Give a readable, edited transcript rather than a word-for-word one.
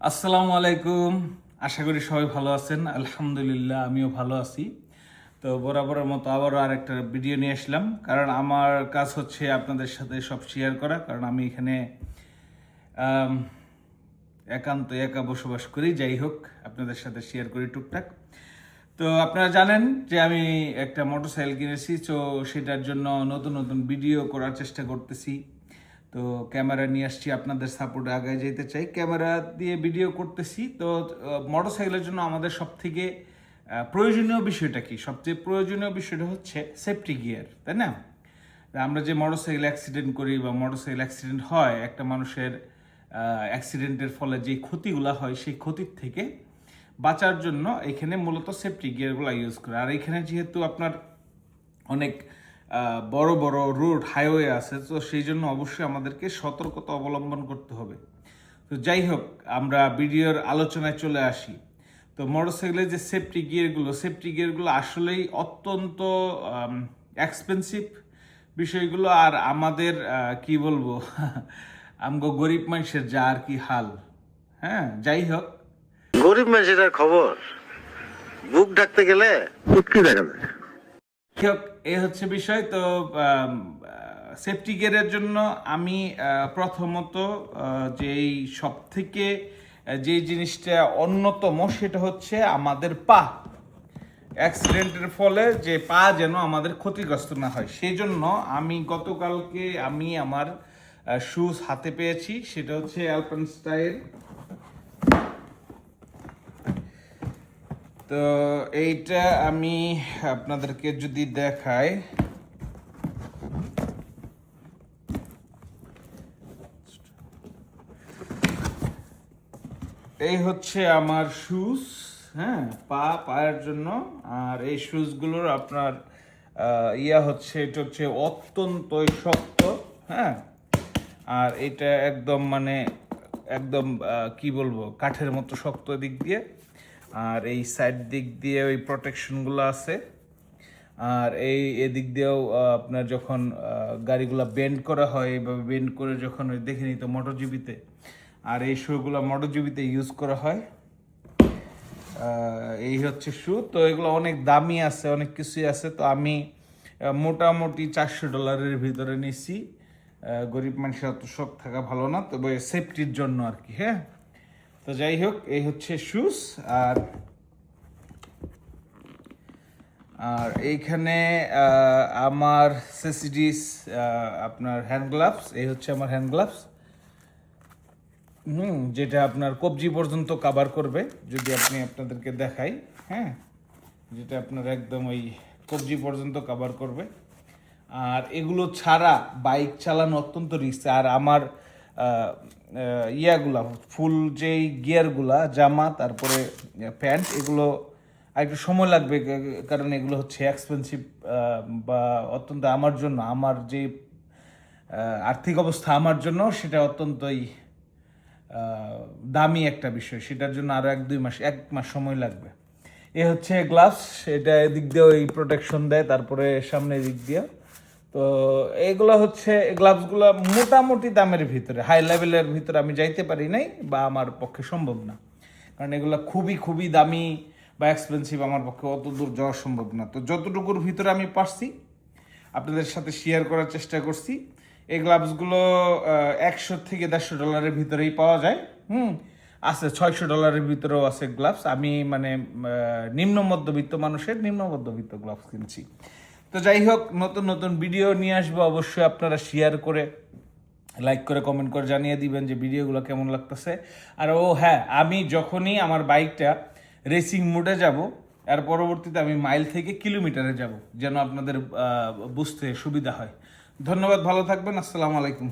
আসসালামু আলাইকুম। আশা করি সবাই ভালো আছেন। আলহামদুলিল্লাহ আমিও ভালো আছি। তো বরাবরের মতো আবারও আরেকটা ভিডিও নিয়ে আসলাম, কারণ আমার কাজ হচ্ছে আপনাদের সাথে সব শেয়ার করা। কারণ আমি এখানে আম, একা বসবাস করি। যাই হোক, আপনাদের সাথে শেয়ার করি টুকটাক। তো আপনারা জানেন যে আমি একটা মোটরসাইকেল কিনেছি, তো সেটার জন্য নতুন নতুন ভিডিও করার চেষ্টা করতেছি। তো ক্যামেরা নিয়ে আসছি, আপনাদের সাপোর্টে আগায় যেতে চাই, ক্যামেরা দিয়ে ভিডিও করতেছি। তো মোটরসাইকেলের জন্য আমাদের সব থেকে প্রয়োজনীয় বিষয়টা কি? সবচেয়ে প্রয়োজনীয় বিষয়টা হচ্ছে সেফটি গিয়ার, তাই না? আমরা যে মোটরসাইকেল অ্যাক্সিডেন্ট করি বা মোটরসাইকেল অ্যাক্সিডেন্ট হয়, একটা মানুষের অ্যাক্সিডেন্টের ফলে যে ক্ষতিগুলো হয়, সেই ক্ষতির থেকে বাঁচার জন্য এখানে মূলত সেফটি গিয়ারগুলো ইউজ করে। আর এখানে যেহেতু আপনার অনেক বড় বড় রোড হাইওয়ে আছে, তো সেই জন্য অবশ্যই আমাদেরকে সতর্কতা অবলম্বন করতে হবে। তো যাই হোক, আমরা ভিডিওর আলোচনায় চলে আসি। তো মোটরসাইকেলের যে সেফটি গিয়ারগুলো আসলেই অত্যন্ত এক্সপেন্সিভ বিষয়গুলো। আর আমাদের কি বলবো আমগো গরিব মানুষের যা আর কি হাল। হ্যাঁ, যাই হোক, গরিব মানুষের খবর বুক ঢাকতে গেলে উটকি দেখা যায়। এই হচ্ছে বিষয়। তো সেফটি গিয়ারের জন্য আমি প্রথমত যেই সব থেকে যে জিনিসটা অন্যতম, সেটা হচ্ছে আমাদের পা। অ্যাক্সিডেন্টের ফলে যে পা যেন আমাদের ক্ষতিগ্রস্ত না হয়, সেই জন্য আমি গতকালকে আমার শুজ হাতে পেয়েছি। সেটা হচ্ছে অ্যালপেনস্টাইল। তো এইটা আমি আপনাদেরকে যদি দেখাই, এই হচ্ছে আমার শুজ। হ্যাঁ, পায়ের জন্য। আর এই শুজগুলোর আপনার এটা হচ্ছে অত্যন্ত শক্ত। হ্যাঁ, আর এটা একদম একদম কি বলবো, কাঠের মতো শক্ত দিক দিয়ে। আর এই সাইড দিক দিয়ে ওই প্রোটেকশনগুলো আছে। আর এদিক দিয়েও আপনার যখন গাড়িগুলো বেন্ড করা হয়, এইভাবে বেন্ড করে যখন দেখে নিত মোটরজিবিতে, আর এই শুগুলো মোটরজিবিতে ইউজ করা হয়। এই হচ্ছে শু। তো এগুলো অনেক দামি আছে, অনেক কিছুই আছে। তো আমি মোটামুটি $400 ভিতরে নিছি। গরিব মানুষের অত শখ থাকা ভালো না, তবে সেফটির জন্য আর কি। হ্যাঁ, তো যাই হোক, এই হচ্ছে শুজ। আর এইখানে আমার সেসিডিস আপনার হ্যান্ড গ্লাভস। এই হচ্ছে আমার হ্যান্ড গ্লাভস, যেটা আপনার কবজি পর্যন্ত কভার করবে। যদি আপনাদেরকে দেখাই, হ্যাঁ, যেটা আপনার একদম ওই কবজি পর্যন্ত কভার করবে। আর এগুলো ছাড়া বাইক চালানো অত্যন্ত রিস্ক। আর আমার ইয়াগুলা ফুল যেই গিয়ারগুলা, জামা তারপরে প্যান্ট, এগুলো একটু সময় লাগবে, কারণ এগুলো হচ্ছে এক্সপেন্সিভ বা অত্যন্ত আমার জন্য, আমার যে আর্থিক অবস্থা আমার জন্য সেটা অত্যন্তই দামি একটা বিষয়। সেটার জন্য আরও 1-2 মাস সময় লাগবে। এ হচ্ছে গ্লাভস, এটা এদিক দিয়ে ওই প্রোটেকশন দেয়, তারপরে সামনে দিক দিয়ে। তো এইগুলো হচ্ছে গ্লাভসগুলো মোটামুটি দামের ভিতরে, হাই লেভেলের ভিতরে আমি যাইতে পারি নাই, বা আমার পক্ষে সম্ভব না, কারণ এগুলো খুবই খুবই দামি বা এক্সপেন্সিভ। আমার পক্ষে অত দূর যাওয়া সম্ভব না। তো যতটুকুর ভিতরে আমি পারছি আপনাদের সাথে শেয়ার করার চেষ্টা করছি। এই গ্লাভসগুলো $100 থেকে $150 ভিতরেই পাওয়া যায়। আছে $600 ভিতরেও আছে গ্লাভস। আমি নিম্ন মধ্যবিত্ত মানুষের নিম্ন মধ্যবিত্ত গ্লাভস কিনছি। তো যাই হোক, নতুন নতুন ভিডিও নিয়ে আসবো। অবশ্যই আপনারা শেয়ার করে, লাইক করে, কমেন্ট করে জানিয়ে দিবেন যে ভিডিওগুলো কেমন লাগতেছে। আর হ্যাঁ, আমি যখনই আমার বাইকটা রেসিং মোডে যাব, এর পরবর্তীতে আমি মাইল থেকে কিলোমিটারে যাব, যেন আপনাদের বুঝতে সুবিধা হয়। ধন্যবাদ, ভালো থাকবেন। আসসালামু আলাইকুম।